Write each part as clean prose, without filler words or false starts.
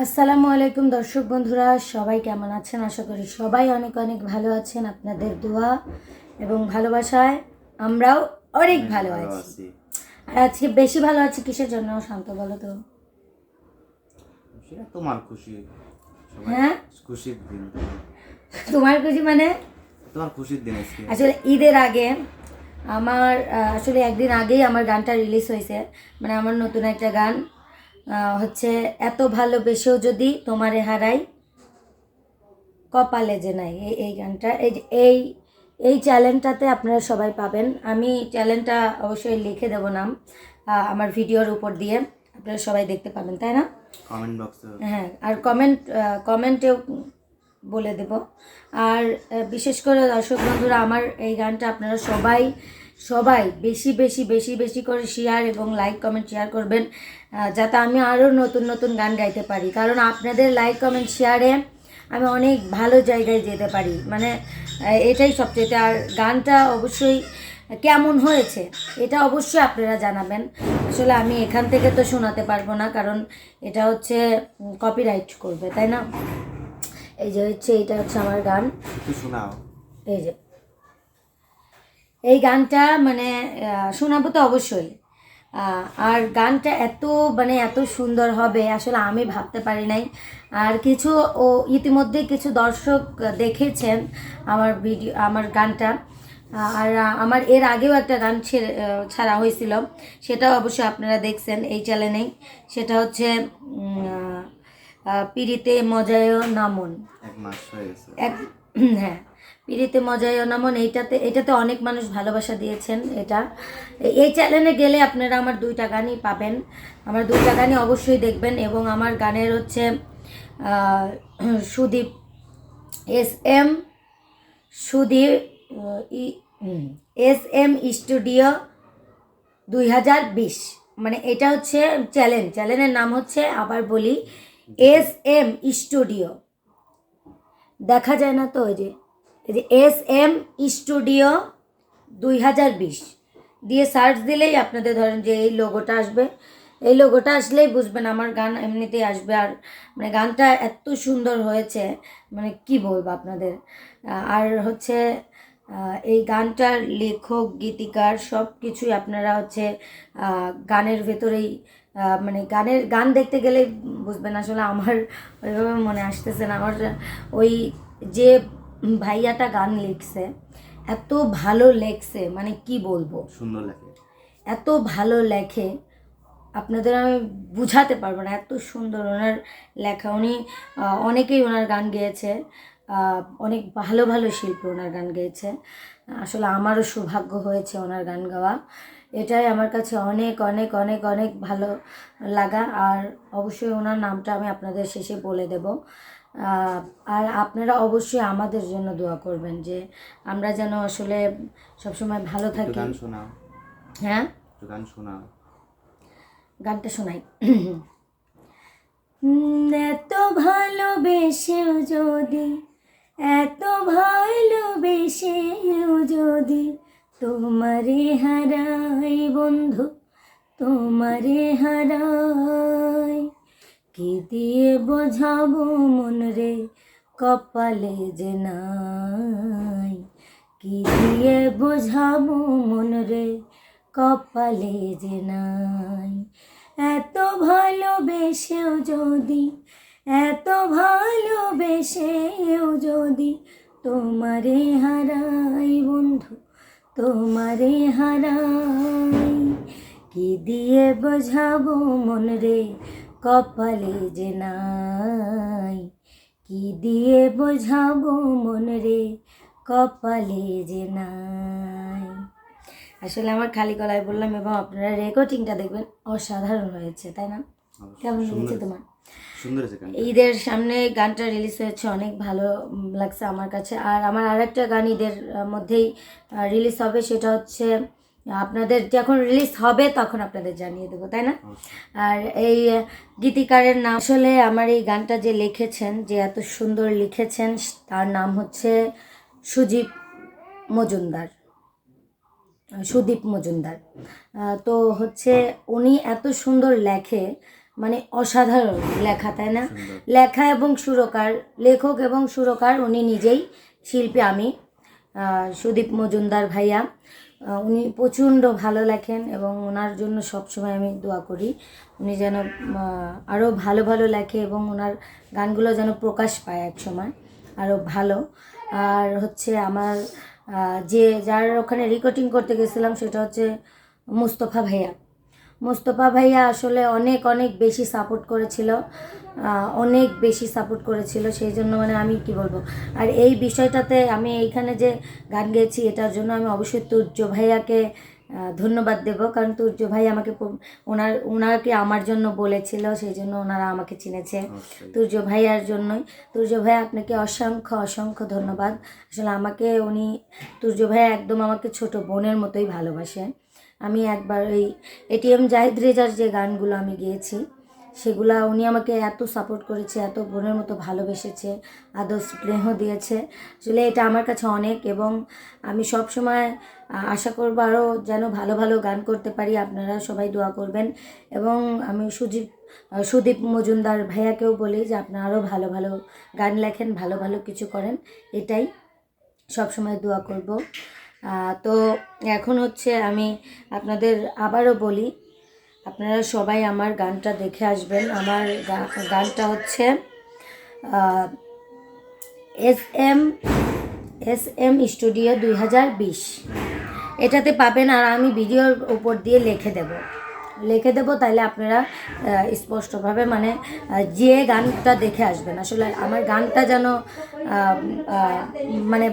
আসসালামু আলাইকুম দর্শক বন্ধুরা, সবাই কেমন আছেন? আশা করি সবাই অনেক অনেক ভালো আছেন। আপনাদের দোয়া এবং ভালোবাসায় আমরাও অনেক ভালো আছি। আর আজকে বেশি ভালো আছি কিসের জন্য? শান্ত বলো তো। সেটা তোমার খুশি। হ্যাঁ, খুশির দিন। তোমার খুশি মানে? তোমার খুশির দিন আজকে। আসলে ঈদের আগে আমার আসলে একদিন আগেই আমার গানটা রিলিজ হয়েছে। মানে আমার নতুন একটা গান হচ্ছে এত ভালোবেসেও যদি তোমারে হারাই কপালে যে নাই। এই গানটা এই চ্যানেলটাতে আপনারা সবাই পাবেন। আমি চ্যানেলটা অবশ্যই লিখে দেবো নাম আমার ভিডিওর উপর দিয়ে, আপনারা সবাই দেখতে পাবেন, তাই না? কমেন্ট বক্সে। হ্যাঁ, আর কমেন্টেও বলে দেব। আর বিশেষ করে দর্শক বন্ধুরা, আমার এই গানটা আপনারা সবাই সবাই বেশি বেশি বেশি বেশি করে শেয়ার এবং লাইক কমেন্ট শেয়ার করবেন, যাতে আমি আরও নতুন নতুন গান গাইতে পারি। কারণ আপনাদের লাইক কমেন্ট শেয়ারে আমি অনেক ভালো জায়গায় যেতে পারি, মানে এটাই সবচেয়ে। আর গানটা অবশ্যই কেমন হয়েছে এটা অবশ্যই আপনারা জানাবেন। আসলে আমি এখান থেকে তো শোনাতে পারবো না, কারণ এটা হচ্ছে কপিরাইট করবে, তাই না? এই যে হচ্ছে এটা হচ্ছে আমার গান, শোনাও। এই যে এই গানটা মানে শোনাবো তো অবশ্যই। আর গানটা এত মানে এত সুন্দর হবে আসলে আমি ভাবতে পারি নাই। আর কিছু ইতিমধ্যে কিছু দর্শক দেখেছেন আমার ভিডিও, আমার গানটা। আর আমার এর আগেও একটা গান ছাড়া হয়েছিল, সেটাও অবশ্যই আপনারা দেখছেন এই চ্যানেলেই। সেটা হচ্ছে পিরিতে মজায়ও নামন। এক মাস হয়ে গেছে। হ্যাঁ, পিরিতে মজায়ও নামন। এটাতে অনেক মানুষ ভালোবাসা দিয়েছেন। এই চ্যানেলে গেলে আপনারা আমার দুইটা গানই পাবেন। আমার দুইটা গানই অবশ্যই দেখবেন। এবং আমার গানের হচ্ছে Sudip SM Sudhir SM studio 2020, মানে এটা হচ্ছে চ্যানেলের নাম হচ্ছে, আবার বলি, SM স্টুডিও। দেখা যায় না তো, এই যে SM স্টুডিও 2020 দিয়ে সার্চ দিলেই আপনাদের ধরেন যে এই লোগোটা আসবে। এই লোগোটা আসলেই বুঝবেন আমার গান এমনিতেই আসবে। আর মানে গানটা এত সুন্দর হয়েছে, মানে কি বলবো আপনাদের। আর হচ্ছে এই গানটার লেখক গীতিকার সব কিছুই আপনারা হচ্ছে গানের ভেতরেই মানে গান দেখতে গেলে বুঝবেন। আসলে আমার ওইভাবে মনে আসতেছে না। আমার ওই যে ভাইয়াটা গান লিখছে এত ভালো লেখছে, মানে কি বলবো, সুন্দর লাগে। এত ভালো লেখে আপনাদের আমি বুঝাতে পারবো না, এত সুন্দর ওনার লেখা। উনি অনেকেই ওনার গান গেয়েছে, অনেক ভালো ভালো শিল্পী ওনার গান গেয়েছে। আসলে আমারও সৌভাগ্য হয়েছে ওনার গান গাওয়া। এটাই আমার কাছে অনেক অনেক অনেক অনেক ভালো লাগা। আর অবশ্যই ওনার নামটা আমি আপনাদের শেষে বলে দেব। আর আপনারা অবশ্যই আমাদের জন্য দোয়া করবেন, যে আমরা যেন আসলে সবসময় ভালো থাকি। গান শোনাও। হ্যাঁ, গান শোনাও। গানটা শোনাই। এত ভালোবেসেও যদি, এত ভালোবেসেও যদি তোমারে হারাই বন্ধু, তোমারে হারাই, কি দিয়ে বোঝাবো মন রে কপালে যে নাই, কি দিয়ে বোঝাবো মন রে কপালে যে নাই। এত ভালোবেসেও যদি, এত ভালোবেসেও যদি তোমারে হারাই বন্ধু, তোমারে হারাই, কি দিয়ে বোঝাবো মন রে কপালে যে নাই, কি দিয়ে বোঝাবো মন রে কপালে যে নাই। আসলে আমার খালি গলায় বললাম, এবং আপনারা রেকর্ডিংটা দেখবেন, অসাধারণ হয়েছে, তাই না? কেমন লেগেছে তোমার? সুন্দর আছে গানটা। ঈদের সামনে গানটা রিলিজ হয়েছে, অনেক ভালো লাগছে আমার কাছে। আর আমার আরেকটা গান ঈদের মধ্যেই রিলিজ হবে, সেটা হচ্ছে আপনাদের যখন রিলিজ হবে তখন আপনাদের জানিয়ে দেবো, তাই না? আর এই গীতিকারের নাম, আসলে আমার এই গানটা যে লিখেছেন, যে এত সুন্দর লিখেছেন, তার নাম হচ্ছে সুদীপ মজুমদার। সুদীপ মজুমদার। তো হচ্ছে উনি এত সুন্দর লেখে, মানে অসাধারণ লেখা, তাই না? সুন্দর। লেখা এবং সুরকার, লেখক এবং সুরকার উনি নিজেই শিল্পী। আমি সুদীপ মজুমদার ভাইয়া, উনি প্রচণ্ড ভালো লেখেন এবং ওনার জন্য সবসময় আমি দোয়া করি উনি যেন আরও ভালো ভালো লেখে এবং ওনার গানগুলো যেন প্রকাশ পায় এক সময় আরও ভালো। আর হচ্ছে আমার যার ওখানে রেকর্ডিং করতে গেছিলাম সেটা হচ্ছে মুস্তফা ভাইয়া। মুস্তফা ভাইয়া আসলে অনেক অনেক বেশি সাপোর্ট করেছিল, অনেক বেশি সাপোর্ট করেছিল, সেই জন্য মানে আমি কি বলবো। আর এই বিষয়টাতে আমি এইখানে যে গান গেয়েছি এটার জন্য আমি অবশ্যই তুর্য ভাইয়াকে ধন্যবাদ দেব, কারণ তুর্য ভাই আমাকে ওনাকে আমার জন্য বলেছিল, সেই জন্য ওনারা আমাকে চিনেছে অবশ্যই। তুর্য ভাইয়ার জন্যই। তুর্য ভাই আপনাকে অসংখ্য অসংখ্য ধন্যবাদ। আসলে আমাকে উনি তুর্য ভাই একদম আমাকে ছোট বোনের মতোই ভালোবাসে। আমি একবার ওই এটিএম জাহিদ রেজার যে গানগুলো আমি গেয়েছি সেগুলা উনি আমাকে এত সাপোর্ট করেছে, এত বোনের মতো ভালোবেসেছে, আদর স্নেহ দিয়েছে। আসলে এটা আমার কাছে অনেক, এবং আমি সব সময় আশা করব আরও যেন ভালো ভালো গান করতে পারি। আপনারা সবাই দোয়া করবেন। এবং আমি সুদীপ মজুমদার ভাইয়াকেও বলি যে আপনারা আরও ভালো ভালো গান লেখেন, ভালো ভালো কিছু করেন, এটাই সবসময় দোয়া করব। তো এখন হচ্ছে আমি আপনাদের আবারও বলি, আপনারা সবাই আমার গানটা দেখে আসবেন। আমার গানটা হচ্ছে এস এম স্টুডিও 2020, এটাতে পাবেন। আর আমি ভিডিওর উপর দিয়ে লিখে দেব, তাহলে আপনারা স্পষ্টভাবে মানে যে গানটা দেখে আসবেন। আসলে আমার গানটা যেন মানে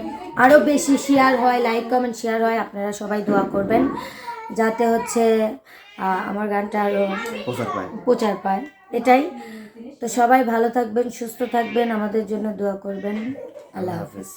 আরও বেশি শেয়ার হয়, লাইক কমেন্ট শেয়ার হয়। আপনারা সবাই দোয়া করবেন যাতে হচ্ছে আমার গানটা আরও প্রচার পায়, এটাই। তো সবাই ভালো থাকবেন, সুস্থ থাকবেন, আমাদের জন্য দোয়া করবেন। আল্লাহ হাফিজ।